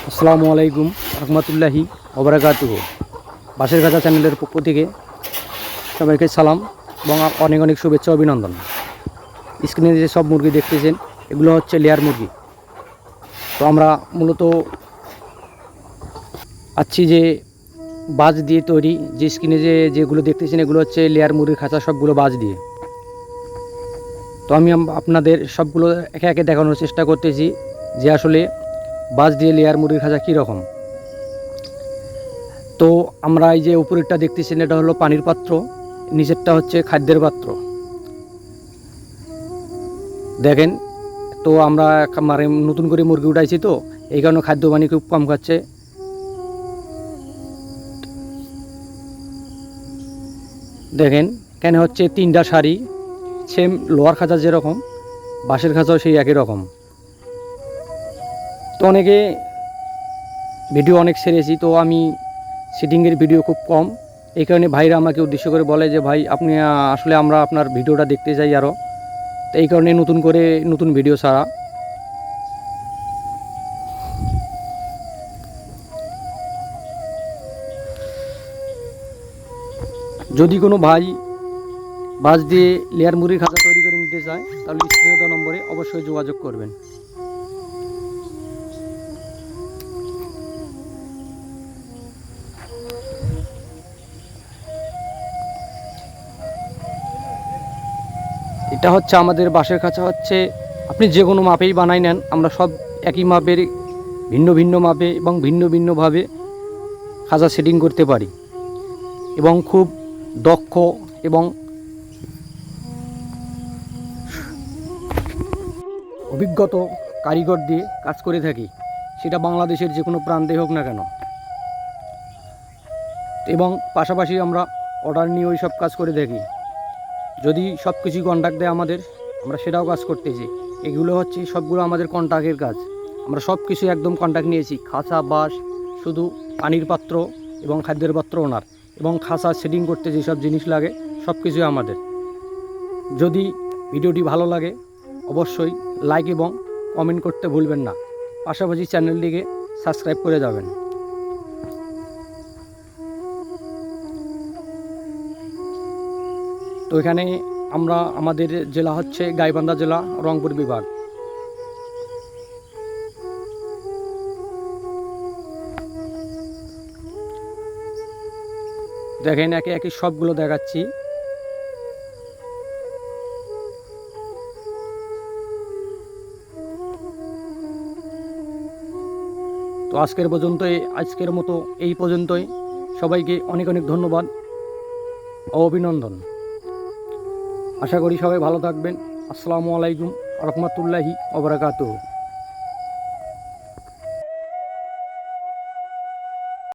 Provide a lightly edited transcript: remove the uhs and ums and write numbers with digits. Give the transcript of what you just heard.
আসসালামু আলাইকুম রহমতুল্লাহি ওবারাকাতুহু। বাঁশের গাছা চ্যানেলের পক্ষ থেকে সবাইকে সালাম এবং অনেক অনেক শুভেচ্ছা অভিনন্দন। স্ক্রিনে যে সব মুরগি দেখতেছেন এগুলো হচ্ছে লেয়ার মুরগি। তো আমরা মূলত আছি যে বাজ দিয়ে তৈরি, যে স্ক্রিনে যেগুলো দেখতেছেন এগুলো হচ্ছে লেয়ার মুরগির খাঁচা, সবগুলো বাজ দিয়ে। তো আমি আপনাদের সবগুলো একে একে দেখানোর চেষ্টা করতেছি যে আসলে বাজ দিয়ে লেয়ার মুরগির খাঁচা কীরকম। তো আমরা এই যে উপরেরটা দেখতেছেন এটা হলো পানির পাত্র, নিচেরটা হচ্ছে খাদ্যের পাত্র। দেখেন, তো আমরা মানে নতুন করে মুরগি উঠাইছি, তো এই কারণে খাদ্য পানি খুব কম খাচ্ছে। দেখেন এখানে হচ্ছে 3টা সারি, সেম লোহার খাঁচা যেরকম বাঁশের খাঁচাও সেই একই রকম। তো অনেকে ভিডিও অনেক ছেড়েছি, তো আমি সিটিংয়ের ভিডিও খুব কম, এই কারণে ভাইরা আমাকে উদ্দেশ্য করে বলে যে ভাই আপনি আসলে আমরা আপনার ভিডিওটা দেখতে চাই আরও। তো এই কারণে নতুন করে নতুন ভিডিও ছাড়া। যদি কোনো ভাই বাঁশ দিয়ে লেয়ার মুরগির খাঁচা তৈরি করে নিতে চায় তাহলে স্ক্রিনে দেওয়া নম্বরে অবশ্যই যোগাযোগ করবেন। এটা হচ্ছে আমাদের বাঁশের খাঁচা, হচ্ছে আপনি যে কোনো মাপেই বানাই নেন, আমরা সব একই মাপের ভিন্ন ভিন্ন মাপে এবং ভিন্ন ভিন্নভাবে খাঁচা সেটিং করতে পারি এবং খুব দক্ষ এবং অভিজ্ঞত কারিগর দিয়ে কাজ করে থাকি, সেটা বাংলাদেশের যে কোনো প্রান্তে হোক না কেন। এবং পাশাপাশি আমরা অর্ডার নিয়ে ওই সব কাজ করে থাকি। যদি সব কিছুই কন্ট্যাক্ট দেয় আমাদের, আমরা সেটাও কাজ করতেছি। এগুলো হচ্ছে সবগুলো আমাদের কন্ট্যাক্টের কাজ। আমরা সব কিছু একদম কন্ট্যাক্ট নিয়েছি, খাঁচা বাঁশ, শুধু পানির পাত্র এবং খাদ্যের পাত্র ওনার, এবং খাঁচা সেটিং করতে যেসব জিনিস লাগে সব কিছুই আমাদের। যদি ভিডিওটি ভালো লাগে অবশ্যই লাইক এবং কমেন্ট করতে ভুলবেন না, পাশাপাশি চ্যানেলটিকে সাবস্ক্রাইব করে যাবেন। তো এখানে আমাদের জেলা হচ্ছে গাইবান্ধা জেলা, রংপুর বিভাগ। দেখেন একে একে সবগুলো দেখাচ্ছি। তো আজকের মতো এই পর্যন্তই। সবাইকে অনেক অনেক ধন্যবাদ ও অভিনন্দন। আশা করি সবাই ভালো থাকবেন। আসসালামু আলাইকুম রহমতুল্লাহি ওয়া বারাকাতুহু।